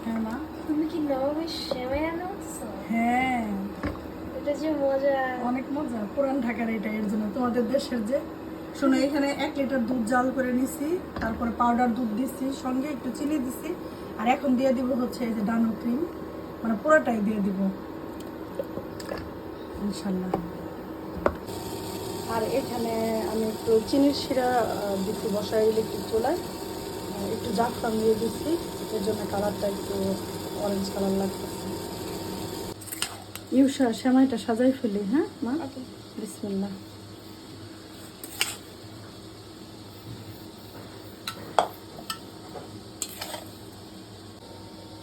হ্যাঁ মা। তুমি কি নবাবের সেমাই আনছো? হ্যাঁ, এটা যে মজা। অনেক মজা। পুরান ঢাকার এটা, এর জন্য তোমাদের দেশের যে। শোনো, এখানে 1 লিটার দুধ জাল করে নিছি, তারপরে পাউডার দুধ দিছি, সঙ্গে একটু চিনি দিছি, আর এখন দিয়ে দিব হচ্ছে এই যে ডানো ক্রিম, মানে পুরোটাই দিয়ে দিব ইনশাল্লাহ। আর এখানে আমি একটু চিনির শিরা দিচ্ছি বসাই ইলেকট্রিক চুলায়, একটু জাফরান দিয়ে দিচ্ছি, এর জন্য কালারটা একটু অরেঞ্জ কালার লাগতেছে। ইউসা, সেমাইটা সাজাই ফেলি। হ্যাঁ মা, বিসমিল্লাহ।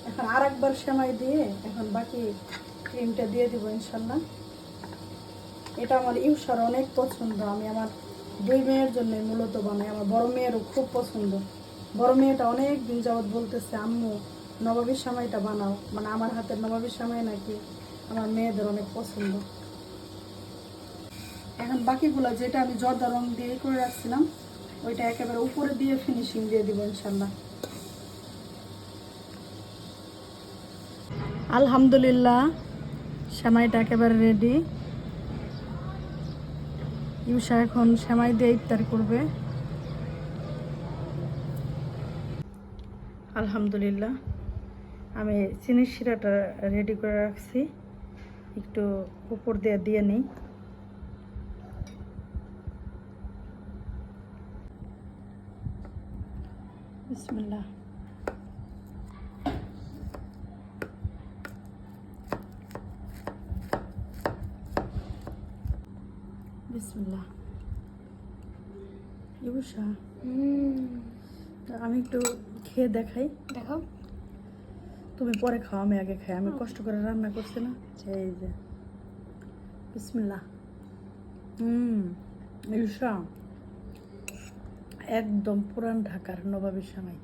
এখন আর একবার সেমাই দিয়ে এখন বাকি ক্রিমটা দিয়ে দিব ইনশাল্লাহ। এটা আমার ইউসার অনেক পছন্দ, আমি আমার 2 মেয়ের জন্য মূলত বানাই, আমার বড় মেয়েরও খুব পছন্দ। বড় মেয়েটা অনেক দিন যাবৎ বলতেছে আম্মু নবাবী সেমাইটা বানাও, মানে আমার হাতের নবাবী সেমাই নাকি আমার মেয়েদের অনেক পছন্দ। এখন বাকিগুলো যেটা আমি জর্দা রং দিয়ে করে রাখছিলাম, ওইটা একেবারে উপরে দিয়ে ফিনিশিং দিয়ে দিব ইনশাল্লাহ। আলহামদুলিল্লাহ, সেমাইটা একেবারে রেডি। ইউসা এখন সেমাই দিয়ে ইফতার করবে। আলহামদুলিল্লাহ, আমি চিনির শিরাটা রেডি করে রাখছি, একটু উপর দিয়ে দিয়ে নিই। বিসমিল্লাহ। বিসমিল্লাহ। ইউসা, আমি একটু খেয়ে দেখাই। দেখাও। তুমি পরে খাও, আমি আগে খাই, আমি কষ্ট করে রান্না করছি না। এই যে বিসমিল্লাহ। ইউসা, একদম পুরান ঢাকার নবাবী সেমাই।